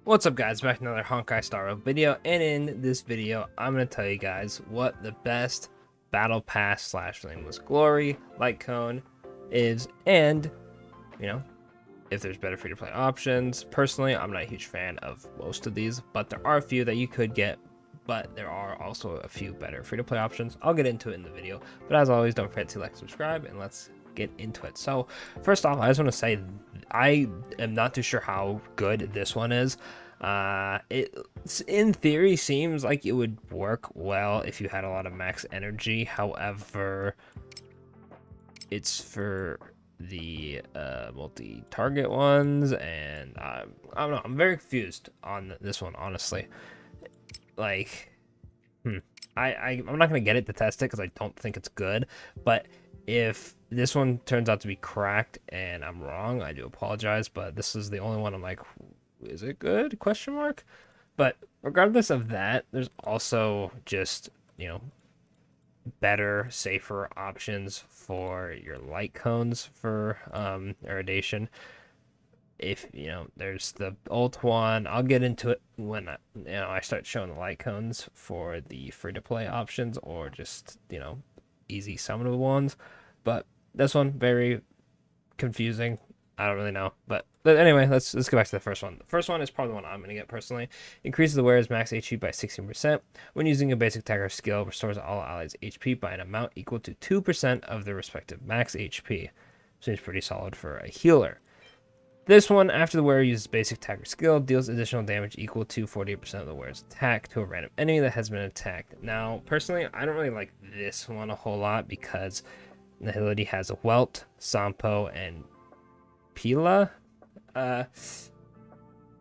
What's up guys, back to another Honkai Star Rail video, and in this video I'm going to tell you guys what the best Battle Pass slash Nameless Glory light cone is, and if there's better free to play options. Personally, I'm not a huge fan of most of these, but there are a few that you could get, but there are also a few better free to play options. I'll get into it in the video, but as always, don't forget to like, subscribe, and let's get into it. So first off, I just want to say I am not too sure how good this one is. It in theory seems like it would work well if you had a lot of max energy. However, it's for the multi-target ones, and I don't know, I'm very confused on this one, honestly. Like I'm not gonna get it to test it because I don't think it's good, but if this one turns out to be cracked and I'm wrong, I do apologize, but this is the only one I'm like, is it good? Question mark. But regardless of that, there's also just, better, safer options for your light cones for irradiation. If there's the ult one, I'll get into it when I start showing the light cones for the free to play options, or just easy summonable ones. But this one, very confusing. I don't really know, but anyway, let's go back to the first one. The first one is probably the one I'm gonna get personally. Increases the wearer's max HP by 16%. When using a basic attack or skill, restores all allies' HP by an amount equal to 2% of their respective max HP. Seems pretty solid for a healer. This one, after the wearer uses basic attack or skill, deals additional damage equal to 48% of the wearer's attack to a random enemy that has been attacked. Now, personally, I don't really like this one a whole lot because Nihility has a Welt, Sampo, and Pila.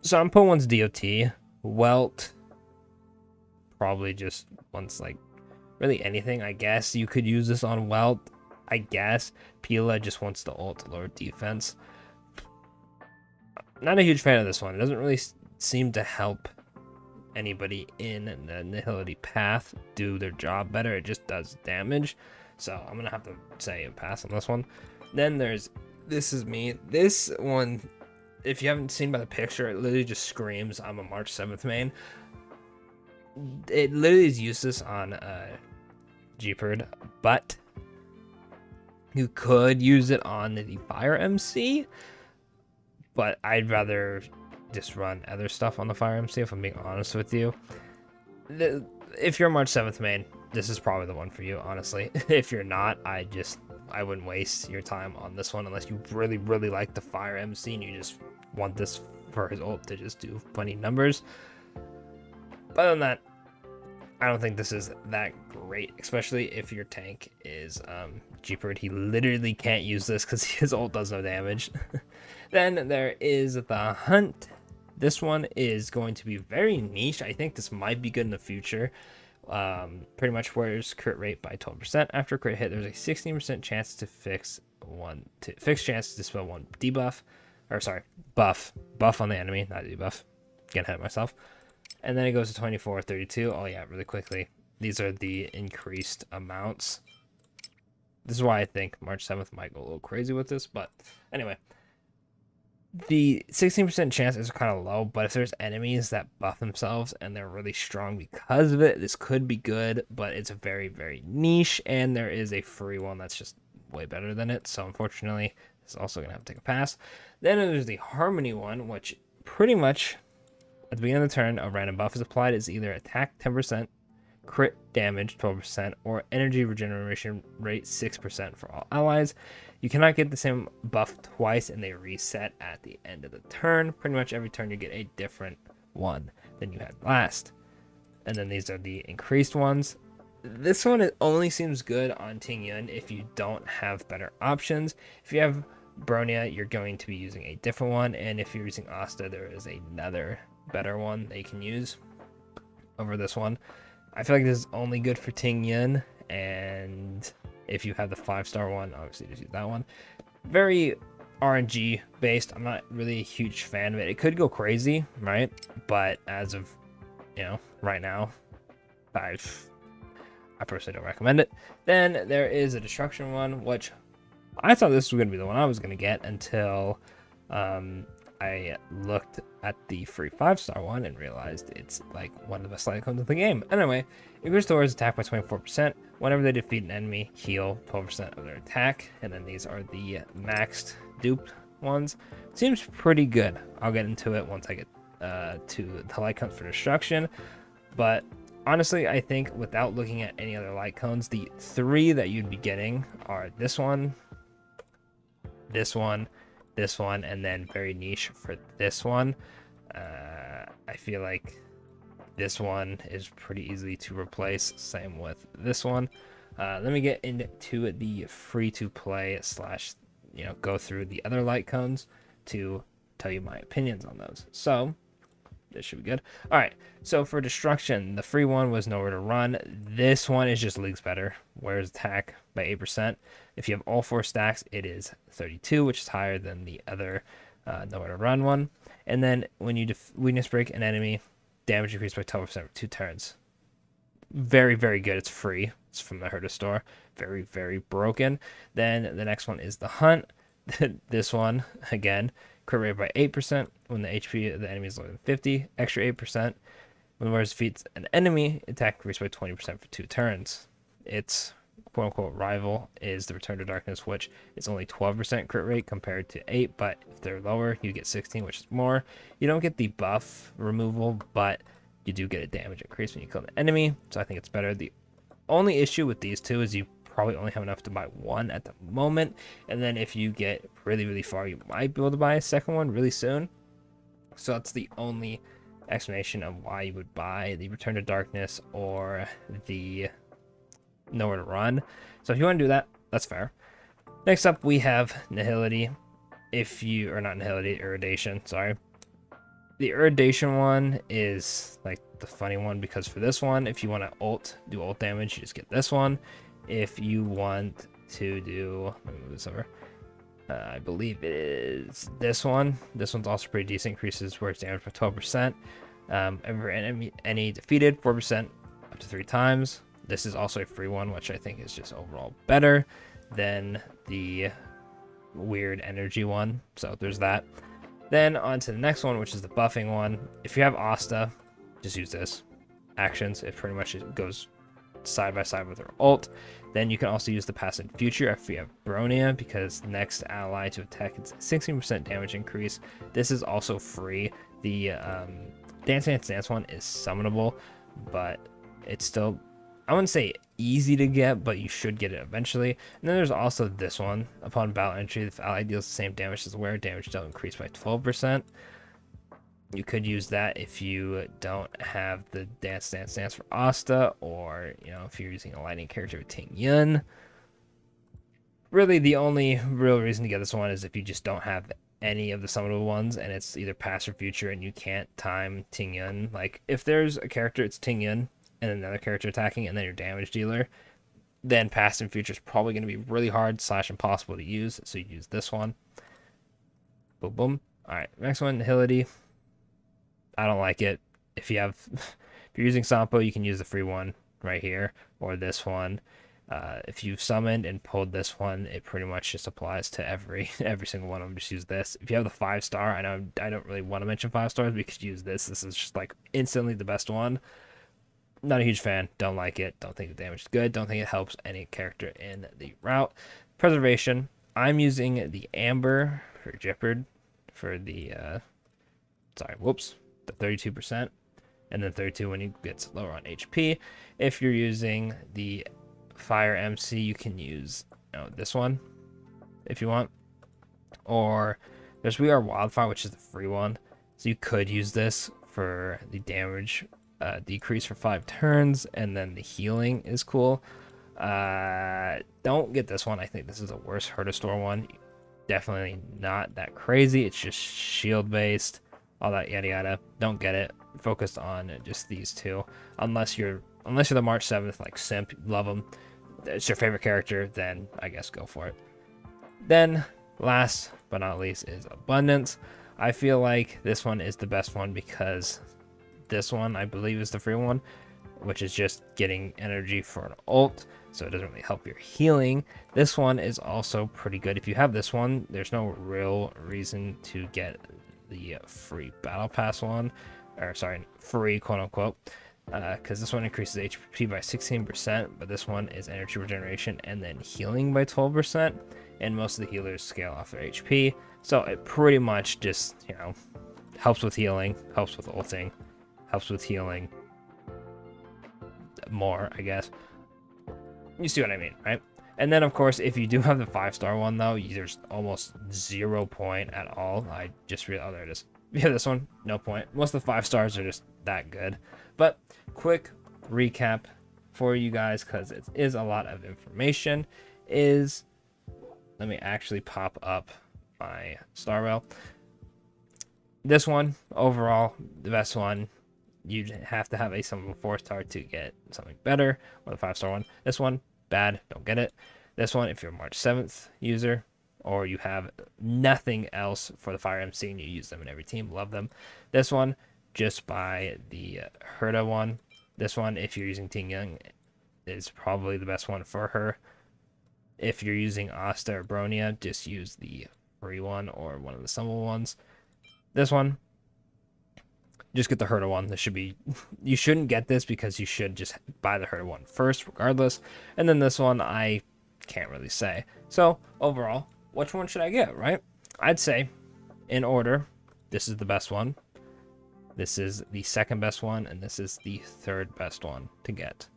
Sampo wants DOT. Welt probably just wants like really anything. I guess you could use this on Welt. I guess Pila just wants the ult to lower defense. Not a huge fan of this one. It doesn't really seem to help anybody in the Nihility path do their job better. It just does damage. So I'm gonna have to say a pass on this one. Then there's This Is Me. This one, if you haven't seen by the picture, it literally just screams I'm a March 7th main. It literally is useless on Jeopard, but you could use it on the Fire MC, but I'd rather just run other stuff on the Fire MC, if I'm being honest with you. If you're a March 7th main, this is probably the one for you, honestly. If you're not, I wouldn't waste your time on this one unless you really, really like the Fire MC and you just want this for his ult to just do funny numbers. But other than that, I don't think this is that great, especially if your tank is Jeopard. He literally can't use this because his ult does no damage. Then there is the Hunt. This one is going to be very niche. I think this might be good in the future. Pretty much wears crit rate by 12%. After a crit hit, there's a 16% chance to chance to dispel one debuff, or sorry, buff on the enemy, not debuff. Getting ahead of myself. And then it goes to 24, 32. Oh yeah, really quickly. These are the increased amounts. This is why I think March 7th might go a little crazy with this, but anyway. The 16% chance is kind of low, but if there's enemies that buff themselves and they're really strong because of it, this could be good, but it's a very, very niche, and there is a free one that's just way better than it, so unfortunately, it's also going to have to take a pass. Then there's the Harmony one, which pretty much, at the beginning of the turn, a random buff is applied. It's either attack 10%, crit damage 12%, or energy regeneration rate 6% for all allies. You cannot get the same buff twice, and they reset at the end of the turn. Pretty much every turn you get a different one than you had last. And then these are the increased ones. This one, it only seems good on Ting Yun if you don't have better options. If you have Bronya, you're going to be using a different one, and if you're using Asta, there is another better one that you can use over this one. I feel like this is only good for Ting Yun, and if you have the 5-star one, obviously just use that one. Very RNG based. I'm not really a huge fan of it. It could go crazy, right? But as of right now, I personally don't recommend it. Then there is a destruction one, which I thought this was going to be the one I was going to get until I looked at the free 5-star one and realized it's like one of the best light cones in the game. Anyway, increase the warrior's attack by 24%. Whenever they defeat an enemy, heal 12% of their attack. And then these are the maxed duped ones. Seems pretty good. I'll get into it once I get to the light cones for destruction. But honestly, I think without looking at any other light cones, the 3 that you'd be getting are this one, this one, this one, and then very niche for this one. I feel like this one is pretty easy to replace. Same with this one. Let me get into the free-to-play slash, go through the other light cones to tell you my opinions on those. So this should be good. All right, so for destruction, the free one was nowhere to run. This one is just leagues better. Where's attack by 8%? If you have all 4 stacks, it is 32, which is higher than the other nowhere to run one. And then when you weakness break an enemy, damage increased by 12% for 2 turns. Very, very good. It's free. It's from the Herda store. Very, very broken. Then the next one is the hunt. This one, again, crit rate by 8% when the HP of the enemy is lower than 50. Extra 8% when the warrior defeats an enemy. Attack increased by 20% for 2 turns. Its quote-unquote rival is the Return to Darkness, which is only 12% crit rate compared to 8, but if they're lower, you get 16, which is more. You don't get the buff removal, but you do get a damage increase when you kill an enemy, so I think it's better. The only issue with these two is you probably only have enough to buy one at the moment, and then if you get really, really far, you might be able to buy a second one really soon. So that's the only explanation of why you would buy the Return to Darkness or the Nowhere to Run. So if you want to do that, that's fair. Next up, we have Nihility. Or not Nihility, Irradiation, sorry. The Irradiation one is like the funny one, because for this one, if you want to do ult damage, you just get this one. If you want to do, let me move this over. I believe it is this one. This one's also pretty decent. Increases where it's damaged by 12%. Every enemy defeated, 4% up to 3 times. This is also a free one, which I think is just overall better than the weird energy one. So there's that. Then on to the next one, which is the buffing one. If you have Asta, just use this. Actions, it pretty much goes side by side with her ult. Then you can also use the passive future if you have Bronia, because next ally to attack, it's 16% damage increase. This is also free. The Dance Dance Dance one is summonable, but it's still, I wouldn't say easy to get, but you should get it eventually. And then there's also this one. Upon battle entry, if ally deals the same damage as the wearer, damage still increased by 12%. You could use that if you don't have the Dance Dance Dance for Asta, or if you're using a lightning character with Ting Yun. Really, the only real reason to get this one is if you just don't have any of the summonable ones, and it's either past or future, and you can't time Ting Yun. Like if there's a character, it's Ting Yun, and another character attacking, and then your damage dealer, then past and future is probably going to be really hard / impossible to use. So you use this one. Boom, boom. All right, next one, Nihility. I don't like it. If you're using Sampo, you can use the free one right here, or this one. If you've summoned and pulled this one, it pretty much just applies to every single one of them. Just use this. If you have the 5-star, I know I don't really want to mention 5 stars, but you could use this. This is just like instantly the best one. Not a huge fan. Don't like it. Don't think the damage is good. Don't think it helps any character in the route. Preservation. I'm using the Amber for Jeopard for the the 32%, and then 32 when you get lower on HP. If you're using the Fire MC, you can use this one if you want, or there's We Are Wildfire, which is the free one, so you could use this for the damage decrease for 5 turns, and then the healing is cool. Don't get this one. I think this is a worse Herda store one. Definitely not that crazy. It's just shield based, all that yada yada. Don't get it. Focus on just these two. Unless you're the March 7th like simp, love them, it's your favorite character, then I guess go for it. Then last but not least is Abundance. I feel like this one is the best one because this one I believe is the free one, which is just getting energy for an ult, so it doesn't really help your healing. This one is also pretty good. If you have this one, there's no real reason to get the free battle pass one, or sorry, free quote unquote, because this one increases HP by 16%, but this one is energy regeneration and then healing by 12%, and most of the healers scale off their HP, so it pretty much just, you know, helps with healing, helps with ulting, helps with healing more, I guess. You see what I mean, right? And then, of course, if you do have the 5-star one, though, there's almost 0 point at all. I just realized, oh, there it is. Yeah, this one, no point. Most of the 5 stars are just that good. But quick recap for you guys, because it is a lot of information, is, let me actually pop up my star rail. This one, overall, the best one. You have to have a sum of a 4-star to get something better, or the 5-star one. This one, bad, don't get it. This one, if you're a March 7th user, or you have nothing else for the Fire MC and you use them in every team, love them. This one, just buy the Herta one. This one, if you're using Ting Young, is probably the best one for her. If you're using Asta or Bronia, just use the free one or one of the summonable ones. This one, just get the Herta one. This should be, you shouldn't get this because you should just buy the Herta one first, regardless. And then this one, I can't really say. So overall, which one should I get, right? I'd say, in order, this is the best one. This is the second best one, and this is the third best one to get.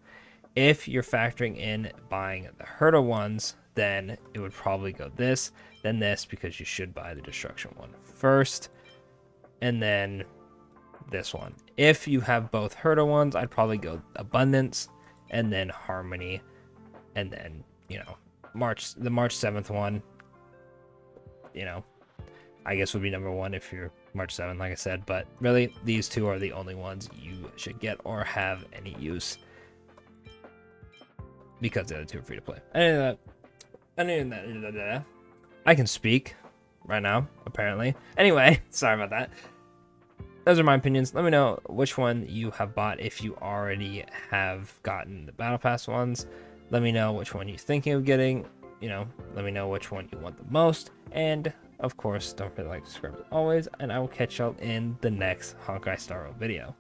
If you're factoring in buying the Herta ones, then it would probably go this, then this, because you should buy the Destruction one first, and then this one. If you have both Herta ones, I'd probably go Abundance, and then Harmony, and then, you know, the March 7th one, you know, I guess would be number one if you're March 7th, like I said, but really, these two are the only ones you should get or have any use, because the other two are free to play. I can speak right now, apparently. Anyway, sorry about that. Those are my opinions. Let me know which one you have bought if you already have gotten the Battle Pass ones. Let me know which one you're thinking of getting. You know, let me know which one you want the most. And, of course, don't forget to like, subscribe as always. And I will catch y'all in the next Honkai Star Rail video.